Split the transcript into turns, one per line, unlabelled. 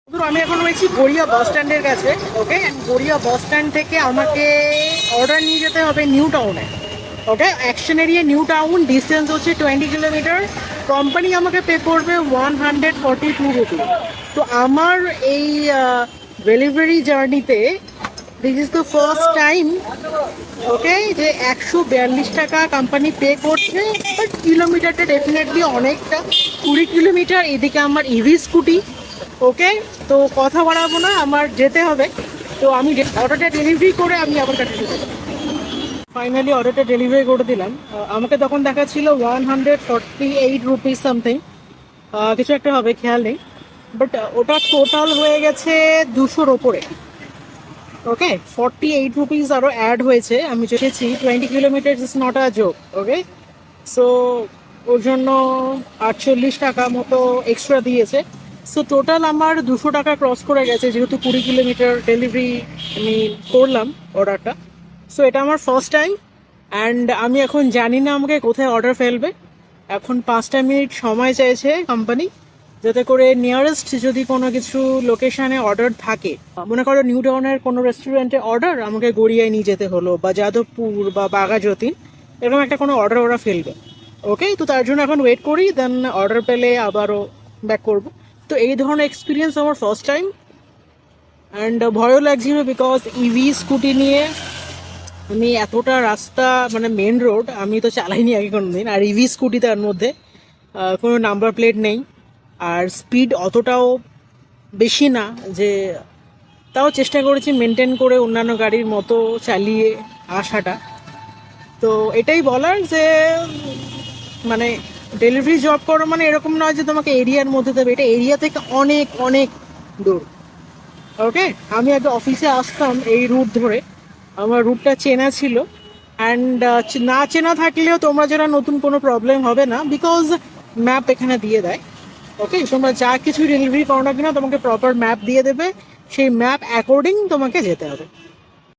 আমি এখন রয়েছি গড়িয়া বাস স্ট্যান্ডের কাছে। ওকে, গড়িয়া বাস স্ট্যান্ড থেকে আমাকে অর্ডার নিয়ে যেতে হবে নিউ টাউনে। Okay, action area new town, distance হচ্ছে 20 কিলোমিটার। কোম্পানি আমাকে পে করবে 142 রুপি। তো আমার এই ডেলিভারি জার্নিতে this is the first time, okay, যে 142 টাকা কোম্পানি পে করছে। বাট কিলোমিটারটা ডেফিনেটলি অনেকটা, 20 কিলোমিটার। এদিকে আমার ইভি স্কুটি। ওকে, তো কথা বাড়াবো না, আমার যেতে হবে। তো আমি অর্ডারটা ডেলিভারি করে আমি আবার কাটিয়ে দেবো। ফাইনালি অর্ডারটা ডেলিভারি করে দিলাম। আমাকে তখন দেখাচ্ছিল 148 রুপিস সামথিং, কিছু একটা হবে, খেয়াল নেই। বাট ওটা টোটাল হয়ে গেছে 200-র ওপরে। ওকে, 48 রুপিস আরও অ্যাড হয়েছে। আমি চেয়েছি 20 kilometre is not a joke. Okay, so ওর জন্য 48 টাকা মতো এক্সট্রা দিয়েছে। সো টোটাল আমার 200 টাকা ক্রস করে গেছে, যেহেতু 20 কিলোমিটার ডেলিভারি আমি করলাম অর্ডারটা। সো এটা আমার ফার্স্ট টাইম। অ্যান্ড আমি এখন জানি না আমাকে কোথায় অর্ডার ফেলবে। এখন 5টা মিনিট সময় চাইছে কোম্পানি, যাতে করে নিয়ারেস্ট যদি কোনো কিছু লোকেশানে অর্ডার থাকে, মনে করো নিউ টাউনের কোনো রেস্টুরেন্টে অর্ডার, আমাকে গড়িয়ায় নিয়ে যেতে হলো, বা যাদবপুর বা বাঘাযতীন, এরকম একটা কোনো অর্ডার ওরা ফেলবে। ওকে, তো তার জন্য এখন ওয়েট করি, দেন অর্ডার পেলে আবারও ব্যাক করবো। তো এই ধরনের এক্সপিরিয়েন্স আমার ফার্স্ট টাইম। অ্যান্ড ভয়ও লাগছিল, বিকজ ইভি স্কুটি নিয়ে আমি এতটা রাস্তা, মানে মেন রোড আমি তো চালাইনি আগে কোনো দিন। আর ইভি স্কুটি তার মধ্যে কোনো নাম্বার প্লেট নেই, আর স্পিড অতটাও বেশি না, যে তাও চেষ্টা করেছি মেনটেন করে অন্যান্য গাড়ির মতো চালিয়ে আসাটা। তো এটাই বলার যে মানে ডেলিভারি জব করো মানে এরকম নয় যে তোমাকে এরিয়ার মধ্যে দেবে, এটা এরিয়া থেকে অনেক অনেক দূর। ওকে, আমি আগে অফিসে আসতাম এই রুট ধরে, আমার রুটটা চেনা ছিল। অ্যান্ড না চেনা থাকলেও তোমরা যারা নতুন, কোনো প্রবলেম হবে না, বিকজ ম্যাপ এখানে দিয়ে দেয়। ওকে, তোমরা যা কিছু ডেলিভারি করো না কিনা তোমাকে প্রপার ম্যাপ দিয়ে দেবে, সেই ম্যাপ অ্যাকর্ডিং তোমাকে যেতে হবে।